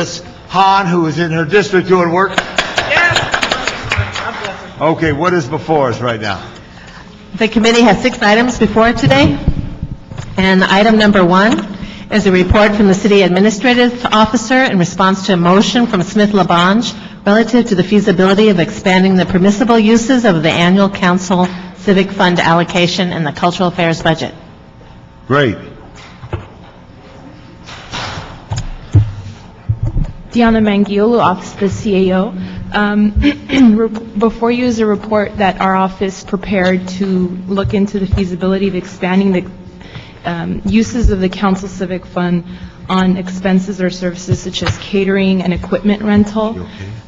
Miss Hahn, who is in her district doing work. Yes. Okay, what is before us right now? The committee has 6 items before it today, and item number 1 is a report from the City Administrative Officer in response to a motion from Smith Labange relative to the feasibility of expanding the permissible uses of the annual council civic fund allocation in the Cultural Affairs budget. Great. Diana Mangiolu, Office of the CAO. Before you is a report that our office prepared to look into the feasibility of expanding the uses of the Council Civic Fund on expenses or services such as catering and equipment rental.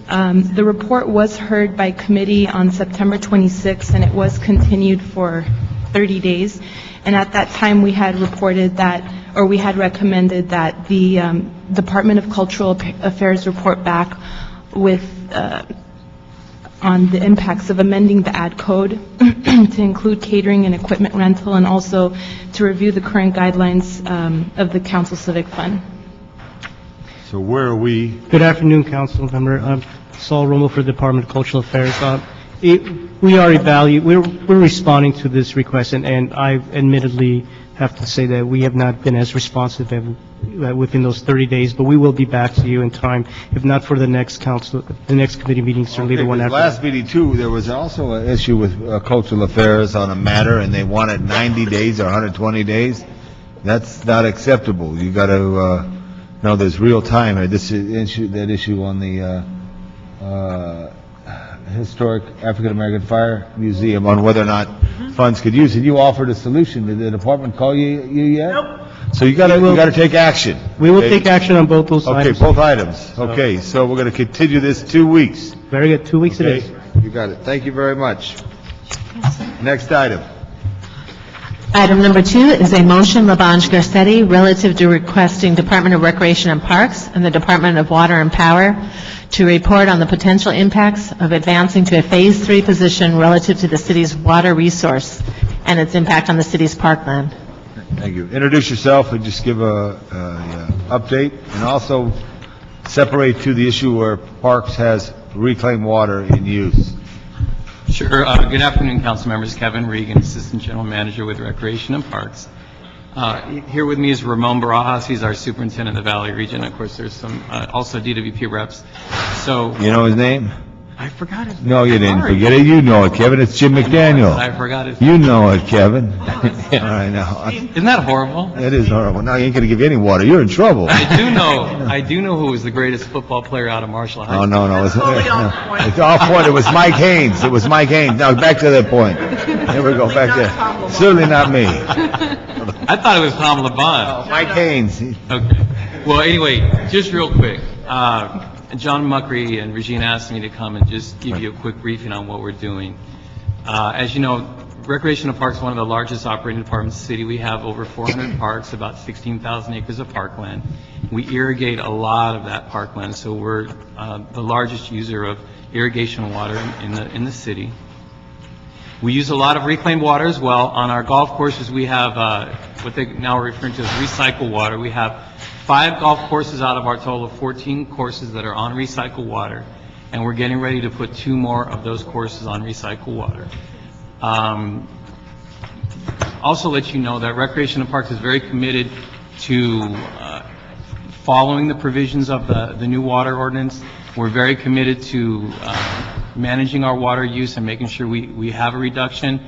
The report was heard by committee on September 26th, and it was continued for 30 days. And at that time, we had reported that, or we had recommended that the Department of Cultural Affairs report back with on the impacts of amending the ad code to include catering and equipment rental, and also to review the current guidelines of the Council Civic Fund. So where are we? Good afternoon, Council Member. I'm Saul Romo for the Department of Cultural Affairs. We're responding to this request, and I admittedly have to say that we have not been as responsive within those 30 days, but we will be back to you in time, if not for the next committee meeting, certainly the one after. Last meeting too, there was also an issue with Cultural Affairs on a matter, and they wanted 90 days or 120 days. That's not acceptable. You got to know there's real time here. This issue on the historic African American Fire Museum, on whether or not funds could use it. You offered a solution. Did the department call you yet? Nope. So you got to take action. We will take action on both those items. Okay, both items. Okay, so we're going to continue this 2 weeks. Very good. 2 weeks it Okay, is. you got it. Thank you very much. Next item. Item number 2 is a motion, Labange Garcetti, relative to requesting Department of Recreation and Parks and the Department of Water and Power to report on the potential impacts of advancing to a Phase 3 position relative to the city's water resource and its impact on the city's parkland. Thank you. Introduce yourself and just give a update, and also separate to the issue where Parks has reclaimed water in use. Sure. Good afternoon, council members. Kevin Regan, Assistant General Manager with Recreation and Parks. Here with me is Ramon Barajas. He's our Superintendent of the Valley Region. Of course, there's some also DWP reps. So You know his name? I forgot his name. No, you didn't Sorry. forget it. You know it, Kevin. It's Jim McDaniel. I forgot his You know it, Kevin. I know. Isn't that horrible? It is horrible. Now you ain't going to give you any water. You're in trouble. I do know who was the greatest football player out of Marshall High Oh, School. no. It's Totally off point. It's off point. It was Mike Haynes. It was Mike Haynes. Now, back to that point. Here we go. Back Not there. Tom Lamont. Certainly not me. I thought it was Tom LeBon. Mike Haynes. Okay. Well, anyway, just real quick, John Muckery and Regina asked me to come and just give you a quick briefing on what we're doing. As you know, Recreational Parks is one of the largest operating departments in the city. We have over 400 parks, about 16,000 acres of parkland. We irrigate a lot of that parkland, so we're the largest user of irrigation water in the city. We use a lot of reclaimed water as well. On our golf courses, we have what they now are referring to as recycled water. We have 5 golf courses out of our total of 14 courses that are on recycled water, and we're getting ready to put 2 more of those courses on recycled water. Also let you know that Recreation and Parks is very committed to following the provisions of the new water ordinance. We're very committed to managing our water use and making sure we have a reduction.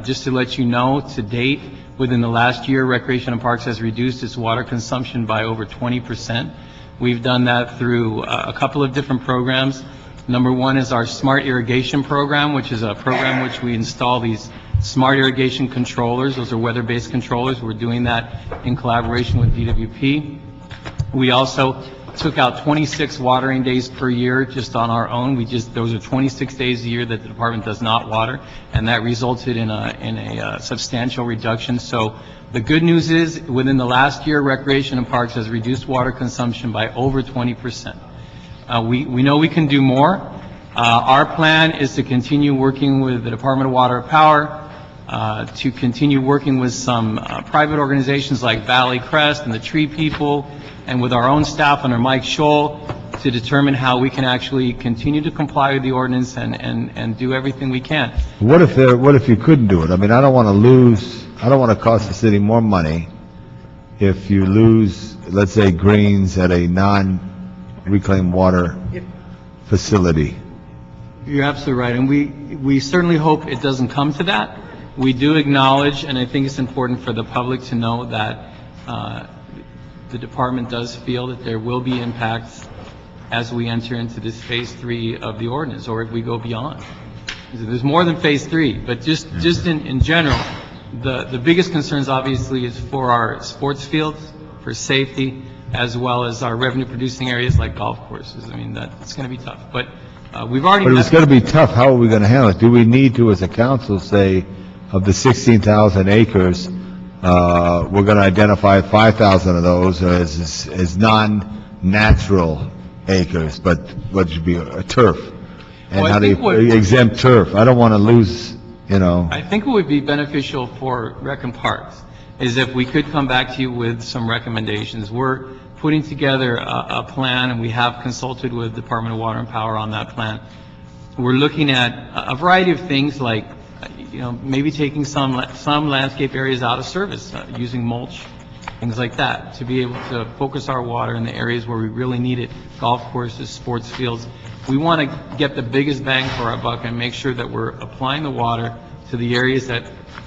Just to let you know, to date, within the last year, Recreation and Parks has reduced its water consumption by over 20%. We've done that through a couple of different programs. Number one is our Smart Irrigation Program, which is a program which we install these smart irrigation controllers. Those are weather-based controllers. We're doing that in collaboration with DWP. We also took out 26 watering days per year just on our own. Those are 26 days a year that the department does not water, and that resulted in a substantial reduction. So the good news is, within the last year, Recreation and Parks has reduced water consumption by over 20%. We know we can do more. Our plan is to continue working with the Department of Water and Power, to continue working with some private organizations like Valley Crest and the Tree People, and with our own staff under Mike Scholl, to determine how we can actually continue to comply with the ordinance and do everything we can. What if you couldn't do it? I mean, I don't want to cost the city more money if you lose, let's say, greens at a non-reclaimed water facility. You're absolutely right, and we certainly hope it doesn't come to that. We do acknowledge, and I think it's important for the public to know that the department does feel that there will be impacts as we enter into this phase 3 of the ordinance, or if we go beyond. There's more than phase 3, but just in general, the biggest concerns obviously is for our sports fields, for safety, as well as our revenue-producing areas like golf courses. I mean, it's going to be tough, but we've already... But it's going to be tough. How are we going to handle it? Do we need to, as a council, say, of the 16,000 acres, we're going to identify 5,000 of those as non-natural acres, but what should be a turf? And Well, I how do think you what- exempt turf? I don't want to lose, you know. I think it would be beneficial for Rec and Parks is if we could come back to you with some recommendations. We're putting together a plan, and we have consulted with Department of Water and Power on that plan. We're looking at a variety of things like, maybe taking some landscape areas out of service, using mulch, things like that, to be able to focus our water in the areas where we really need it, golf courses, sports fields. We want to get the biggest bang for our buck and make sure that we're applying the water to the areas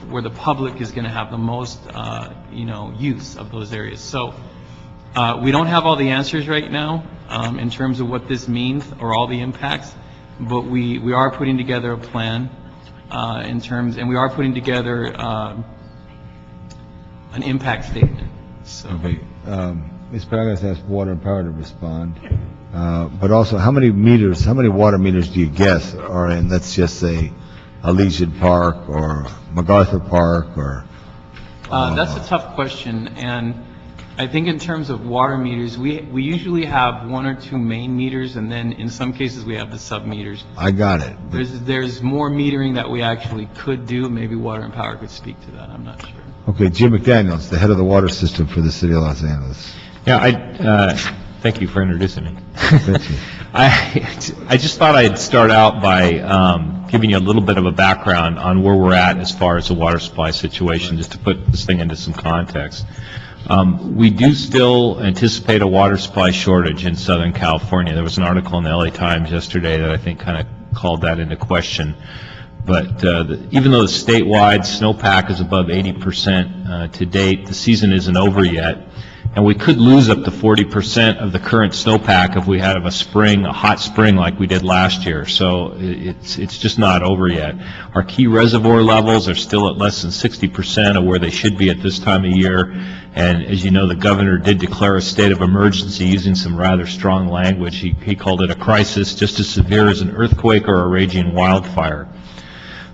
where the public is going to have the most, use of those areas. So we don't have all the answers right now in terms of what this means or all the impacts, but we are putting together a plan and we are putting together an impact statement. So. Okay. Ms. Paragas asked Water and Power to respond. But also, how many water meters do you guess are in, let's just say, Elysian Park or MacArthur Park or? That's a tough question, and I think in terms of water meters, we usually have 1 or 2 main meters, and then in some cases we have the sub-meters. I got it. There's more metering that we actually could do. Maybe Water and Power could speak to that. I'm not sure. Okay, Jim McDaniels, the head of the water system for the city of Los Angeles. Yeah, thank you for introducing me. Thank you. I just thought I'd start out by giving you a little bit of a background on where we're at as far as the water supply situation, just to put this thing into some context. We do still anticipate a water supply shortage in Southern California. There was an article in the LA Times yesterday that I think kind of called that into question. But even though the statewide snowpack is above 80% to date, the season isn't over yet. And we could lose up to 40% of the current snowpack if we had a hot spring like we did last year. So it's just not over yet. Our key reservoir levels are still at less than 60% of where they should be at this time of year. And as you know, the governor did declare a state of emergency using some rather strong language. He called it a crisis just as severe as an earthquake or a raging wildfire.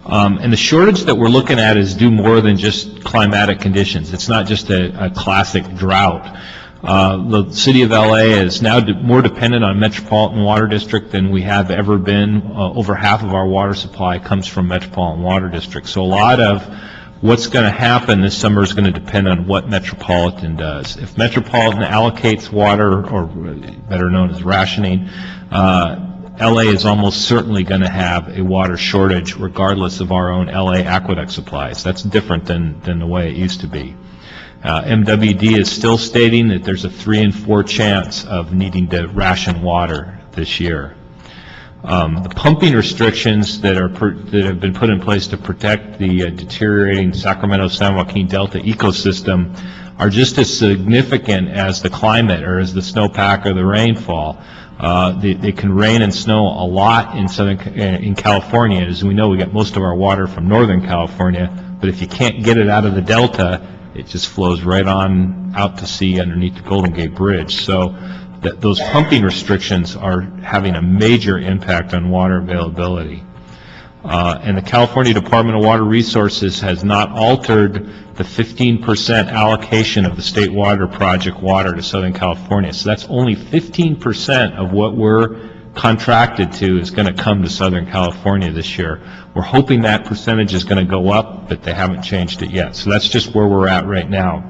And the shortage that we're looking at is due more than just climatic conditions. It's not just a classic drought. The city of LA is now more dependent on Metropolitan Water District than we have ever been. Over half of our water supply comes from Metropolitan Water District. So a lot of what's going to happen this summer is going to depend on what Metropolitan does. If Metropolitan allocates water, or better known as rationing, LA is almost certainly going to have a water shortage regardless of our own LA aqueduct supplies. That's different than the way it used to be. MWD is still stating that there's a 3 in 4 chance of needing to ration water this year. The pumping restrictions that have been put in place to protect the deteriorating Sacramento-San Joaquin Delta ecosystem are just as significant as the climate or as the snowpack or the rainfall. They can rain and snow a lot in California. As we know, we get most of our water from Northern California, but if you can't get it out of the Delta, it just flows right on out to sea underneath the Golden Gate Bridge. So those pumping restrictions are having a major impact on water availability. And the California Department of Water Resources has not altered the 15% allocation of the State Water Project water to Southern California. So that's only 15% of what we're contracted to is going to come to Southern California this year. We're hoping that percentage is going to go up, but they haven't changed it yet. So that's just where we're at right now.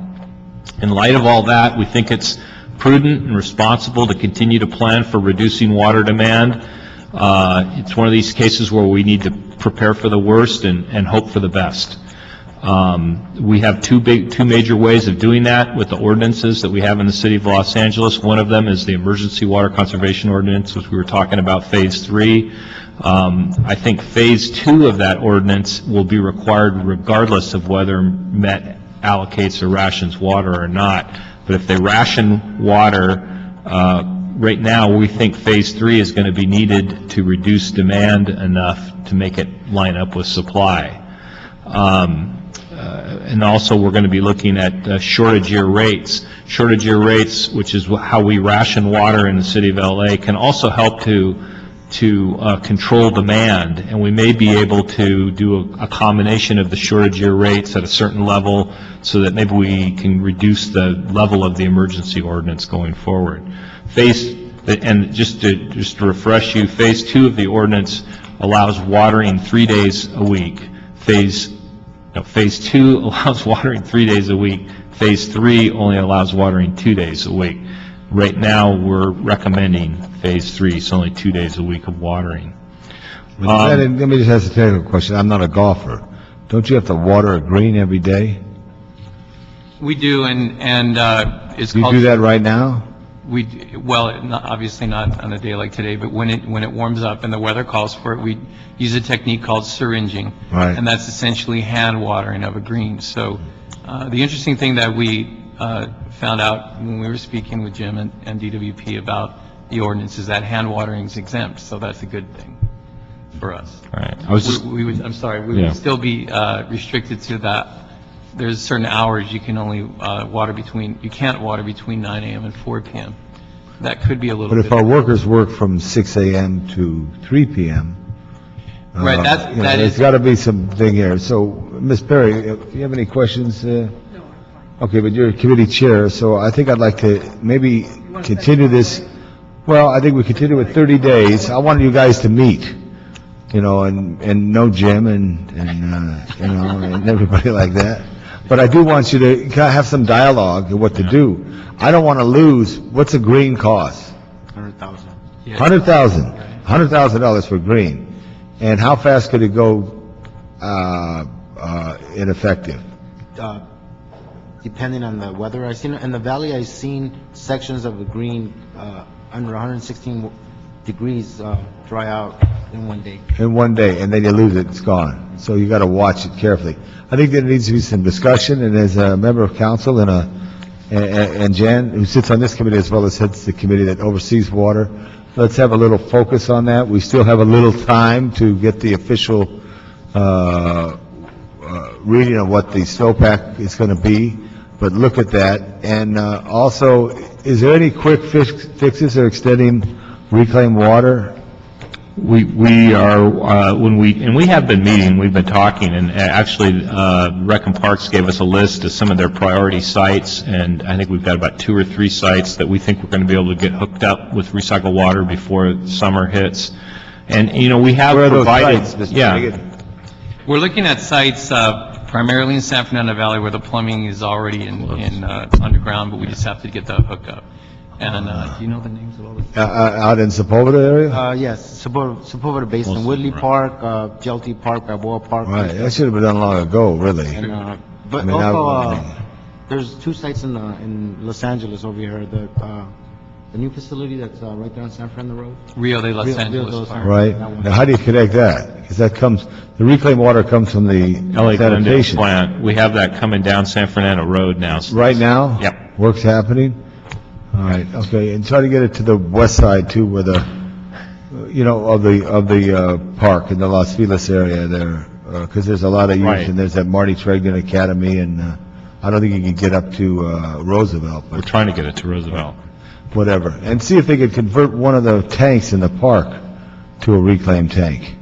In light of all that, we think it's prudent and responsible to continue to plan for reducing water demand. It's one of these cases where we need to prepare for the worst and hope for the best. We have two major ways of doing that with the ordinances that we have in the City of Los Angeles. One of them is the Emergency Water Conservation Ordinance, which we were talking about, Phase 3. I think Phase 2 of that ordinance will be required regardless of whether Met allocates or rations water or not. But if they ration water, right now we think Phase 3 is going to be needed to reduce demand enough to make it line up with supply. And also we're going to be looking at shortage year rates. Shortage year rates, which is how we ration water in the City of LA, can also help to control demand, and we may be able to do a combination of the shortage year rates at a certain level so that maybe we can reduce the level of the emergency ordinance going forward. And just to refresh you, Phase 2 of the ordinance allows watering 3 days a week. Phase 2 allows watering 3 days a week. Phase 3 only allows watering 2 days a week. Right now, we're recommending Phase 3, so only 2 days a week of watering. Let me just ask a technical question. I'm not a golfer. Don't you have to water a green every day? We do, and it's Do you called... do that right now? Obviously not on a day like today, but when it warms up and the weather calls for it, we use a technique called syringing. Right. And that's essentially hand watering of a green. So the interesting thing that we found out when we were speaking with Jim and DWP about the ordinance is that hand watering is exempt, so that's a good thing for us. All right. We would still be restricted to that. There's certain hours you can only you can't water between 9 a.m. and 4 p.m. That could be a little bit. But if our workers work from 6 a.m. to 3 p.m., right, there's got to be something here. So, Ms. Perry, do you have any questions? No. Okay, but you're committee chair, so I think I'd like to maybe continue this. Well, I think we continue with 30 days. I wanted you guys to meet, and know Jim and everybody like that. But I do want you to have some dialogue of what to do. I don't want to lose. What's a green cost? $100,000. Yeah. $100,000 for green. And how fast could it go ineffective? Depending on the weather. I've seen in the valley. I've seen sections of the green under 116 degrees dry out in 1 day. In 1 day, and then you lose it, it's gone. So you got to watch it carefully. I think there needs to be some discussion, and as a member of council and Jan, who sits on this committee as well as heads the committee that oversees water, let's have a little focus on that. We still have a little time to get the official reading of what the snowpack is going to be, but look at that. And also, is there any quick fixes or extending reclaimed water? We are, we have been meeting, we've been talking, and actually, Rec and Parks gave us a list of some of their priority sites, and I think we've got about 2 or 3 sites that we think we're going to be able to get hooked up with recycled water before summer hits. And, we have Where are those provided... sites, Mr. Yeah. Regan? We're looking at sites primarily in San Fernando Valley where the plumbing is already in underground, but we just have to get the hookup. And do you know the names of all the... Out in Sepulveda area? Yes, Sepulveda Basin, Mostly, Woodley right. Park, Jelty Park, Balboa Park. Right, that should have been done long ago, really. And, but I mean, also, there's 2 sites in Los Angeles over here. The new facility that's right there on San Fernando Road. Rio de Los Rio de Angeles Los Park. Right. That one. Now, how do you connect that? Because the reclaimed water comes from the LA Glendale sanitation. plant. We have that coming down San Fernando Road now. Right now? Yep. Work's happening? All right, okay, and try to get it to the west side too, where of the park in the Las Feliz area there, because there's a lot of use, Right. and there's that Marty Tregnan Academy, and I don't think you can get up to Roosevelt, We're but trying to get it to Roosevelt. whatever. And see if they could convert one of the tanks in the park to a reclaimed tank.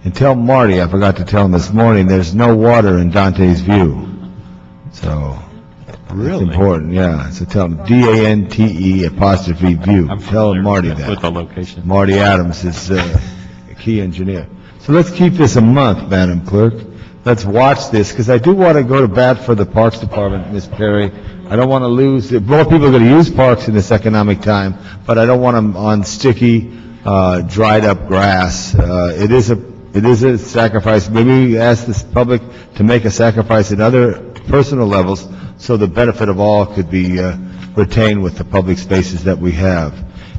And tell Marty, I forgot to tell him this morning, there's no water in Dante's View. So, It's important, yeah. So tell them, DANTE apostrophe view. I'm Tell familiar Marty with that. the location. Marty Adams is a key engineer. So let's keep this a month, Madam Clerk. Let's watch this, because I do want to go to bat for the Parks Department, Ms. Perry. I don't want to lose, more people are going to use parks in this economic time, but I don't want them on sticky, dried up grass. It is a sacrifice. Maybe we ask this public to make a sacrifice at other personal levels so the benefit of all could be retained with the public spaces that we have.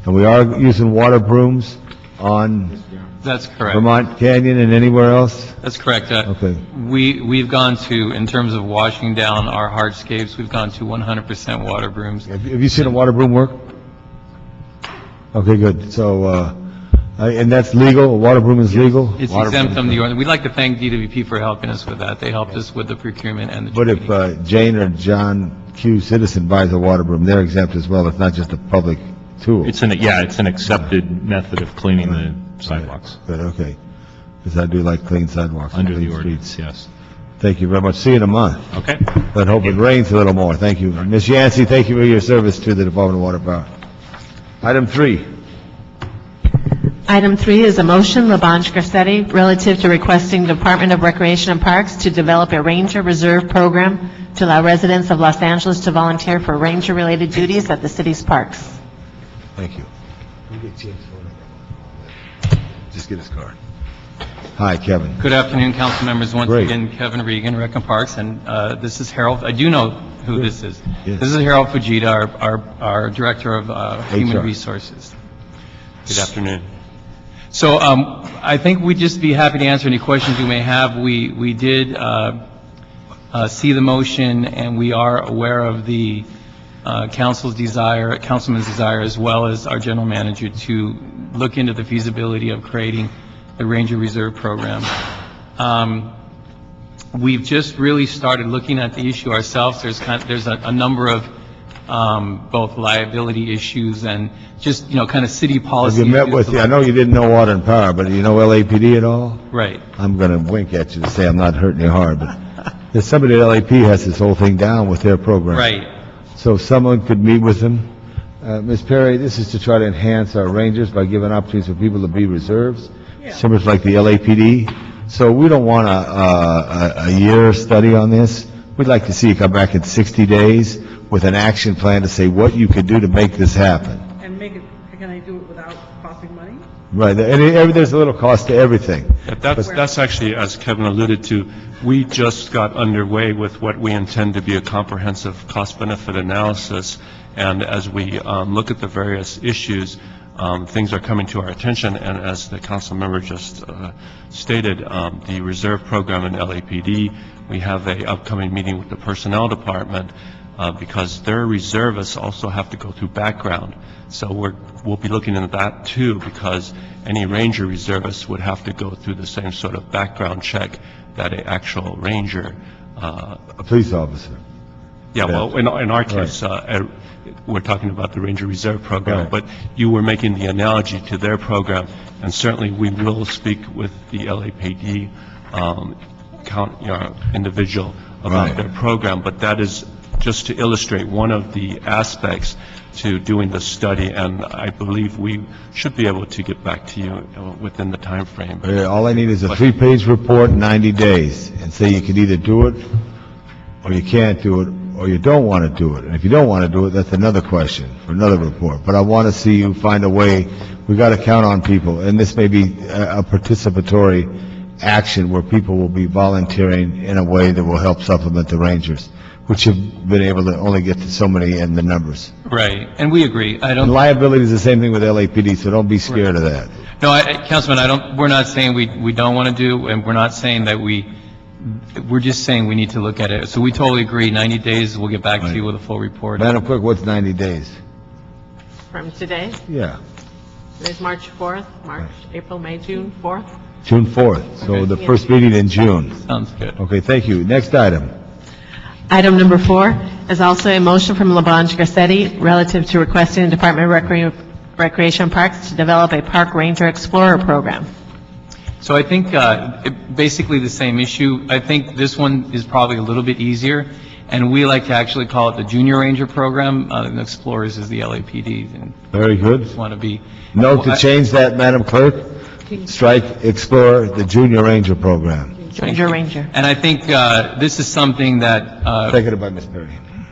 And we are using water brooms on That's correct. Vermont Canyon and anywhere else? That's correct. Okay. We've gone to, in terms of washing down our hardscapes, we've gone to 100% water brooms. Have you seen a water broom work? Okay, good. So, and that's legal? A water broom is legal? It's Water exempt broom from is the ordinance. We'd like to thank DWP for helping us with that. They helped us with the procurement and the But training. if Jane or John Q. Citizen buys a water broom, they're exempt as well. It's not just a public tool. It's an accepted method of cleaning the sidewalks, Good, okay. Because I do like clean sidewalks. and under the clean ordinance, streets. yes. Thank you very much. See you in a month. Okay. But hope it rains a little more. Thank you. Ms. Yancey, thank you for your service to the Department of Water Power. Item 3. Item 3 is a motion, Labange Garcetti, relative to requesting Department of Recreation and Parks to develop a ranger reserve program to allow residents of Los Angeles to volunteer for ranger-related duties at the city's parks. Thank you. Just get his card. Hi, Kevin. Good afternoon, council members. Once Great. again, Kevin Regan, Recreational Parks, and this is Harold. I do know who this is. Yes. This is Harold Fujita, our Director of Human HR. Resources. Good afternoon. So I think we'd just be happy to answer any questions you may have. We did see the motion, and we are aware of the councilman's desire, as well as our general manager, to look into the feasibility of creating the Ranger Reserve Program. We've just really started looking at the issue ourselves. There's a number of both liability issues and just, kind of city policy. Have you met issues. with, I know you didn't know Water and Power, but you know LAPD at all? Right. I'm going to wink at you to say I'm not hurting you hard, but there's somebody at LAP has this whole thing down with their program. Right. So if someone could meet with them. Ms. Perry, this is to try to enhance our rangers by giving opportunities for people to be reserves, similar to like the LAPD. So we don't want a year study on this. We'd like to see you come back in 60 days with an action plan to say what you could do to make this happen. And make it, can I do it without costing money? Right, and there's a little cost to everything. That's actually, as Kevin alluded to, we just got underway with what we intend to be a comprehensive cost-benefit analysis, and as we look at the various issues, things are coming to our attention, and as the council member just stated, the reserve program in LAPD, we have a upcoming meeting with the personnel department, because their reservists also have to go through background. So we'll be looking into that too, because any ranger reservist would have to go through the same sort of background check that an actual ranger. A police officer. Yeah, well, in our case, we're talking about the Ranger Reserve Program, Right. but you were making the analogy to their program, and certainly we will speak with the LAPD individual about Right. their program, but that is just to illustrate one of the aspects to doing the study, and I believe we should be able to get back to you within the time frame. All I need is a 3-page report in 90 days, and say you can either do it, or you can't do it, or you don't want to do it. And if you don't want to do it, that's another question for another report. But I want to see you find a way. We got to count on people, and this may be a participatory action where people will be volunteering in a way that will help supplement the rangers, which have been able to only get to so many in the numbers. Right, and we agree. And liability is the same thing with LAPD, so don't be scared of that. No, Councilman, we're not saying we don't want to do, and we're not saying that we're just saying we need to look at it. So we totally agree, 90 days, we'll get back to you with a full report. Madam Clerk, what's 90 days? From today, Yeah, today's March 4th, March, April, May, June 4th. June 4th, so the first meeting in June. Sounds good. Okay, thank you. Next item. Item number 4 is also a motion from Labange Garcetti relative to requesting the Department of Recreation and Parks to develop a Park Ranger Explorer program. So I think basically the same issue. I think this one is probably a little bit easier, and we like to actually call it the Junior Ranger Program. And Explorers is the LAPD, and Very good. just want to be... Note to change that, Madam Clerk. Strike Explorer, the Junior Ranger Program. Ranger, Ranger. And I think this is something that Seconded by Ms. Perry.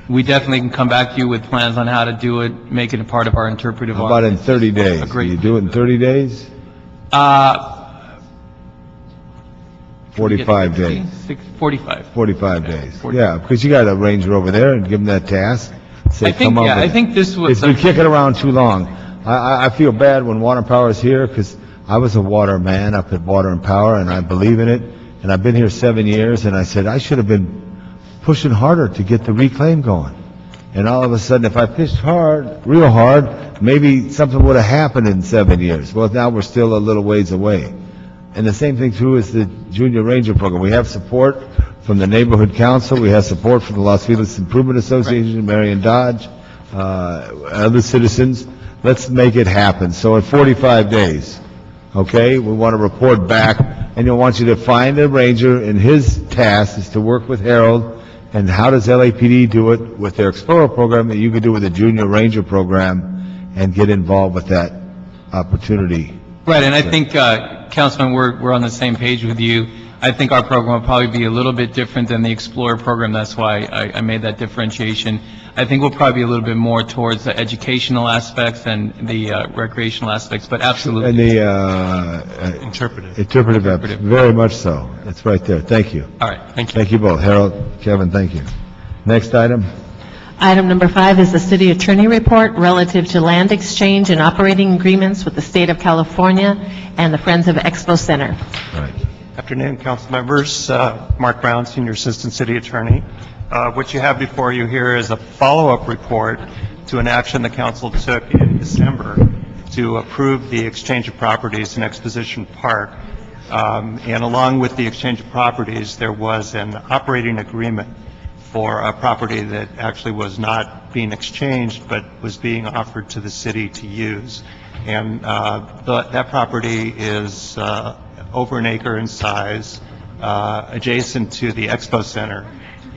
we definitely can come back to you with plans on how to do it, make it a part of our interpretive. How about in 30 days? Agreed. Can you do it in 30 days? 45 days. 45. 45 days. 45. Yeah, because you got a ranger over there and give him that task. Say, I think, come up yeah, with I it. think this was... It's been kicking around too long. I feel bad when Water and Power is here, because I was a water man up at Water and Power, and I believe in it, and I've been here 7 years, and I said, I should have been pushing harder to get the reclaim going. And all of a sudden, if I pushed hard, real hard, maybe something would have happened in 7 years. Well, now we're still a little ways away. And the same thing, too, is the Junior Ranger Program. We have support from the Neighborhood Council, we have support from the Los Feliz Improvement Association, Marion Dodge, other citizens. Let's make it happen. So in 45 days, okay, we want to report back, and I want you to find a ranger, and his task is to work with Harold, and how does LAPD do it with their Explorer program that you could do with the Junior Ranger program, and get involved with that opportunity. Right, and I think, Councilman, we're on the same page with you. I think our program will probably be a little bit different than the Explorer program. That's why I made that differentiation. I think we'll probably be a little bit more towards the educational aspects and the recreational aspects, but absolutely. And the Interpretive. interpretive, very much so. It's right there. Thank you. All right, thank you. Thank you both. Harold, Kevin, thank you. Next item. Item number 5 is the city attorney report relative to land exchange and operating agreements with the state of California and the Friends of Expo Center. Right. Afternoon, council members. Mark Brown, Senior Assistant City Attorney. What you have before you here is a follow-up report to an action the council took in December to approve the exchange of properties in Exposition Park. And along with the exchange of properties, there was an operating agreement for a property that actually was not being exchanged, but was being offered to the city to use. And that property is over an acre in size, adjacent to the Expo Center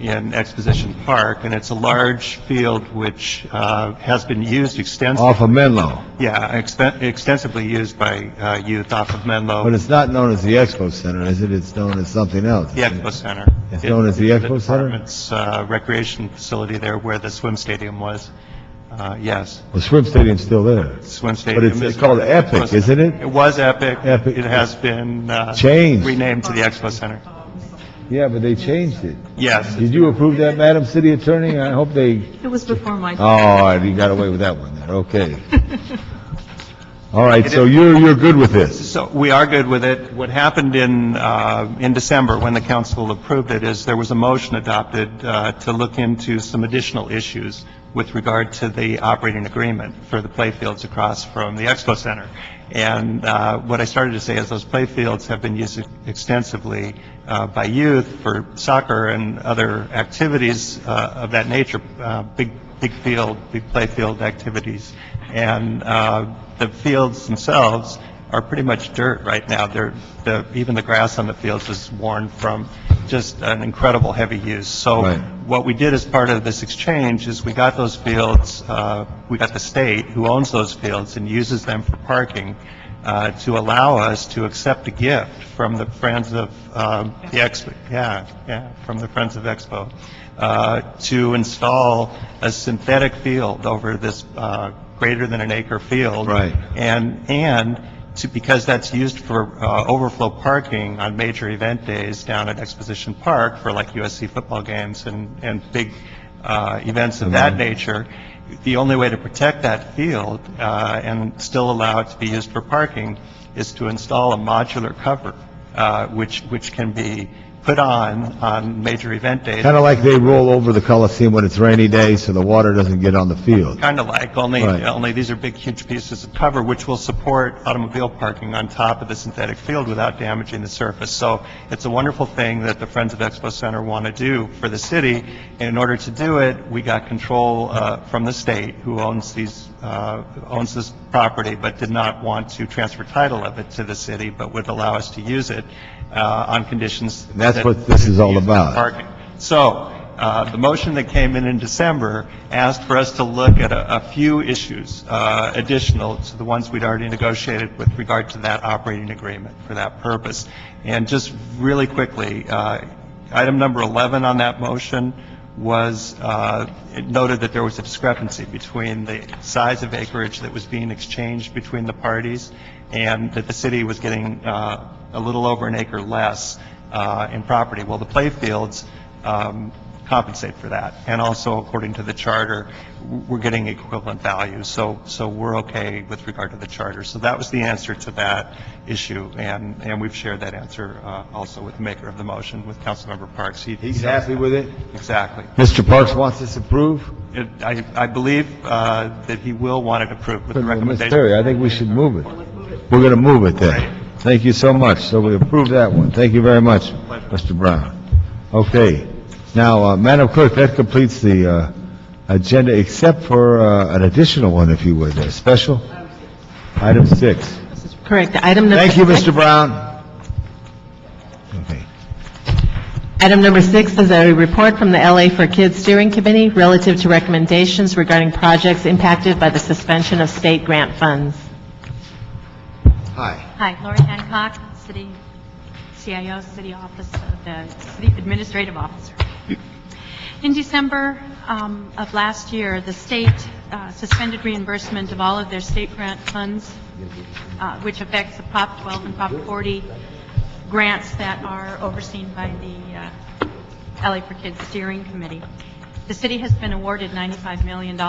in Exposition Park, and it's a large field which has been used extensively. Off of Menlo. Yeah, extensively used by youth off of Menlo. But it's not known as the Expo Center, is it? It's known as something else. The Expo Center. It's known as the Expo Center? Department's recreation facility there where the swim stadium was. Yes, Well, Swim Stadium's still there. swim But stadium. it's called Epic, isn't it? It was Epic. Epic. It has been Changed. renamed to the Expo Center. Yeah, but they changed it. Yes. Did you approve that, Madam City Attorney? I hope they, It was before my oh, all right, you got away with that one then, okay. All right, so you're good with this? So we are good with it. What happened in December, when the council approved it, is there was a motion adopted to look into some additional issues with regard to the operating agreement for the playfields across from the Expo Center. And what I started to say is those playfields have been used extensively by youth for soccer and other activities of that nature, big playfield activities. And the fields themselves are pretty much dirt right now. Even the grass on the fields is worn from just an incredible heavy use. So Right. what we did as part of this exchange is we got those fields, we got the state who owns those fields and uses them for parking to allow us to accept a gift from the Friends of the Expo. From the Friends of Expo to install a synthetic field over this greater than an acre field. Right. And because that's used for overflow parking on major event days down at Exposition Park for like USC football games and big events of that nature, the only way to protect that field and still allow it to be used for parking is to install a modular cover, which can be put on major event days. Kind of like they roll over the Coliseum when it's rainy day so the water doesn't get on the field. Kind of like, only Right. these are big, huge pieces of cover, which will support automobile parking on top of the synthetic field without damaging the surface. So it's a wonderful thing that the Friends of Expo Center want to do for the city. And in order to do it, we got control from the state, who owns this property, but did not want to transfer title of it to the city, but would allow us to use it on conditions. That's what this is all used for about. Parking. So The motion that came in December asked for us to look at a few issues additional to the ones we'd already negotiated with regard to that operating agreement for that purpose. And just really quickly, item number 11 on that motion was, it noted that there was a discrepancy between the size of acreage that was being exchanged between the parties, and that the city was getting a little over an acre less in property. Well, the playfields compensate for that, and also according to the charter, we're getting equivalent value, so we're okay with regard to the charter. So that was the answer to that issue, and we've shared that answer also with the maker of the motion, with Councilmember Parks. He's happy with it? Exactly. Mr. Parks wants this approved? I believe that he will want it approved with the Ms. recommendation. Terry, I think we should move it. We're going to move it then. Thank you so much. So we approve that one. Thank you very much, Mr. Brown. Okay. Now, Madam Clerk, that completes the agenda, except for an additional one, if you would, special. Item 6. Correct. Item number Thank you, 6. Mr. Brown. Okay. Item number 6 is a report from the LA for Kids Steering Committee relative to recommendations regarding projects impacted by the suspension of state grant funds. Hi. Hi, Lori Hancock, City CIO, City Office of the City Administrative Officer. In December of last year, the state suspended reimbursement of all of their state grant funds, which affects the Prop 12 and Prop 40 grants that are overseen by the LA for Kids Steering Committee. The city has been awarded $95 million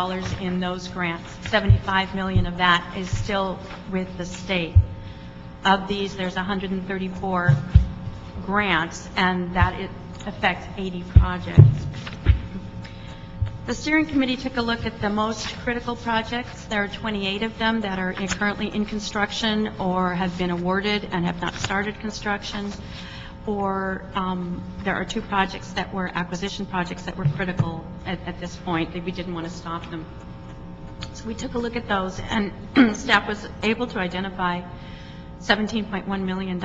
in those grants. $75 million of that is still with the state. Of these, there's 134 grants, and that it affects 80 projects. The steering committee took a look at the most critical projects. There are 28 of them that are currently in construction or have been awarded and have not started construction, or there are 2 projects that were acquisition projects that were critical at this point. We didn't want to stop them. So we took a look at those, and staff was able to identify $17.1 million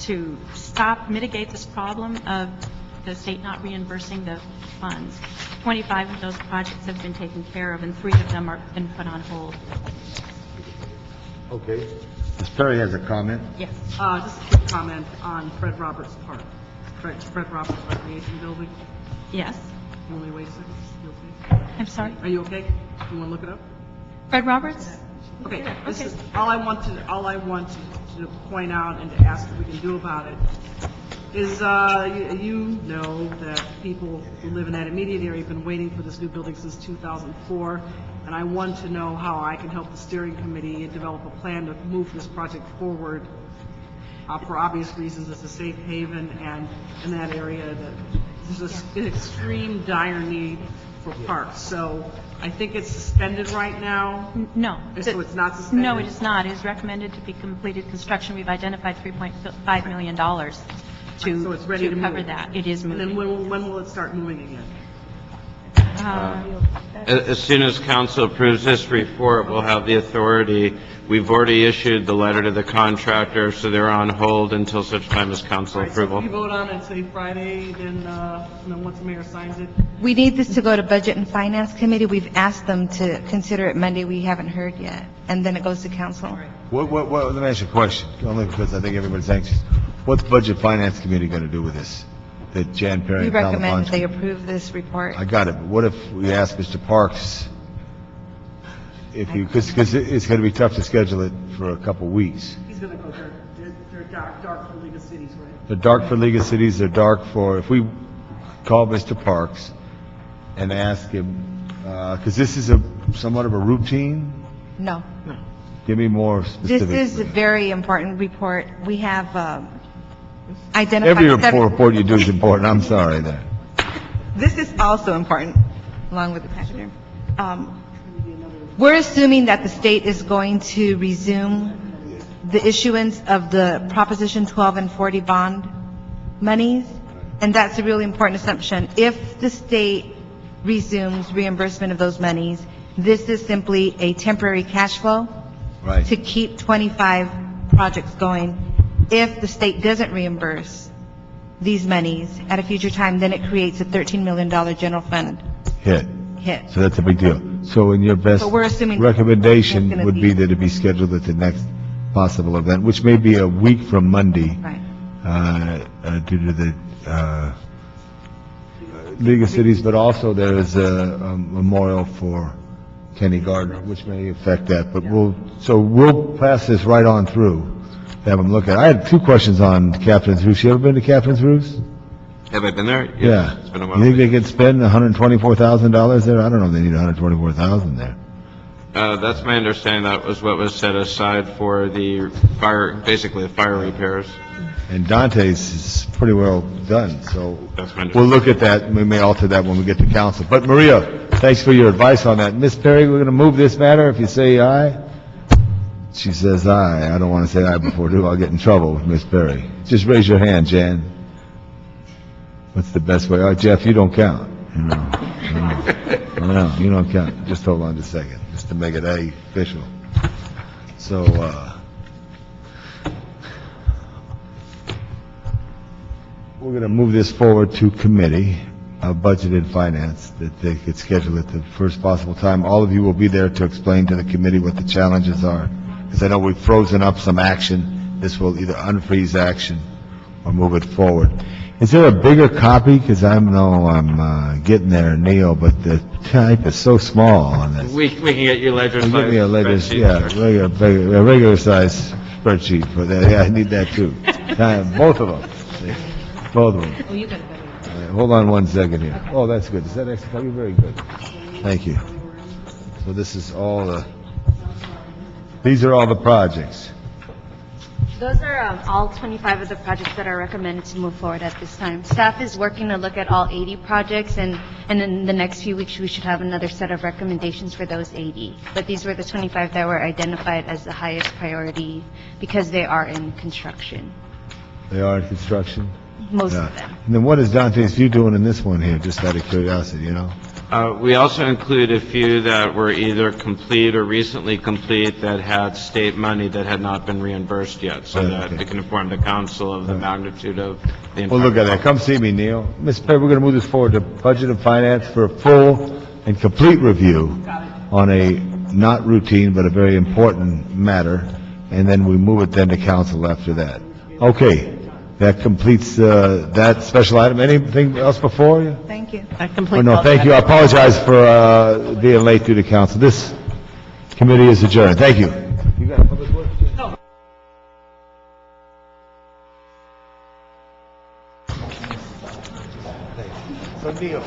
to mitigate this problem of the state not reimbursing the funds. 25 of those projects have been taken care of, and 3 of them are been put on hold. Okay. Ms. Perry has a comment. Yes. Just a quick comment on Fred Roberts Park. Fred Roberts Recreation Building. Yes. You want me to wait a second? You okay? I'm sorry. Are you okay? You want to look it up? Fred Roberts? Okay. This Okay. is all I want to point out and to ask what we can do about it is you know that people who live in that immediate area have been waiting for this new building since 2004, and I want to know how I can help the steering committee develop a plan to move this project forward. For obvious reasons, it's a safe haven, and in that area, there's an extreme dire need for parks. So I think it's suspended right now. No. So it's not suspended? No, it is not. It is recommended to be completed construction. We've identified $3.5 million So it's ready to cover move. that. It is moving. And then when will it start moving again? As soon as council approves this report, we'll have the authority. We've already issued the letter to the contractor, so they're on hold until such time as council All right, so approval. if you vote on it, say Friday, then once the mayor signs it, We need this to go to Budget and Finance Committee. We've asked them to consider it Monday. We haven't heard yet. And then it goes to council. Let me ask you a question, only because I think everybody's anxious. What's Budget Finance Committee going to do with this? That Jan Perry We and Tom recommend that Lafontaine- they approve this report. I got it, but what if we ask Mr. Parks, because it's going to be tough to schedule it for a couple weeks. he's going to go there. They're dark for League of Cities, right? They're dark for League of Cities, they're dark for, if we call Mr. Parks and ask him, because this is somewhat of a routine, No. give me more This specifics. is a very important report. We have identified... Every seven- report you do is important, I'm sorry there. This is also important, along with the pachyderm. We're assuming that the state is going to resume the issuance of the Proposition 12 and 40 bond monies, and that's a really important assumption. If the state resumes reimbursement of those monies, this is simply a temporary cash flow Right. to keep 25 projects going. If the state doesn't reimburse, these monies at a future time, then it creates a $13 million general fund Hit. hit. So that's a big deal. So in your best But we're assuming recommendation that's gonna would be that it be scheduled at the next possible event, which may be a week from Monday, Right. due to the League of Cities, but also there is a memorial for Kenny Gardner, which may affect that. But we'll pass this right on through, have them look at it. I had two questions on Captain's Roost. You ever been to Captain's Roost? Have I been there? Yes. Yeah. It's been a You while. think they could spend $124,000 there? I don't know if they need $124,000 there. That's my understanding. That was what was set aside for the fire, basically the fire repairs. And Dante's is pretty well done, so That's my we'll look at that, and we may alter that when we get to council. But Maria, thanks for your advice on that. Ms. Perry, we're going to move this matter, if you say aye. She says aye. I don't want to say aye before, do I'll get in trouble with Ms. Perry. Just raise your hand, Jan. What's the best way? Oh, Jeff, you don't count. No, you don't count. Just hold on just a second, just to make it official. So, we're going to move this forward to committee of Budget and Finance, that they could schedule it the first possible time. All of you will be there to explain to the committee what the challenges are, because I know we've frozen up some action. This will either unfreeze action or move it forward. Is there a bigger copy? Because I know I'm getting there, Neil, but the type is so small on this. We can get you ledger size. Give me a ledger, spreadsheet, yeah, a regular size spreadsheet for that. Yeah, I need that too. Both of them. Both of them. Oh, you got a better one. All right, hold on one second here. Oh, that's good. Is that extra copy? Very good. Thank you. So this is all these are all the projects. Those are all 25 of the projects that are recommended to move forward at this time. Staff is working to look at all 80 projects, and in the next few weeks, we should have another set of recommendations for those 80. But these were the 25 that were identified as the highest priority because they are in construction, They are in construction? most Yeah. of them. And then what is Dante's View doing in this one here, just out of curiosity, you know? We also include a few that were either complete or recently complete that had state money that had not been reimbursed yet, so that Okay. it can inform the council of the magnitude of the entire... Well, look at that. Come see me, Neil. Ms. Perry, we're going to move this forward to Budget and Finance for a full and complete review on a not routine but a very important matter, and then we move it then to council after that. Okay. That completes that special item. Anything else before you? Thank you. That Oh, completes no, all thank you. I that. apologize for being late due to council. This committee is adjourned. Thank you. You got public works? So Neil.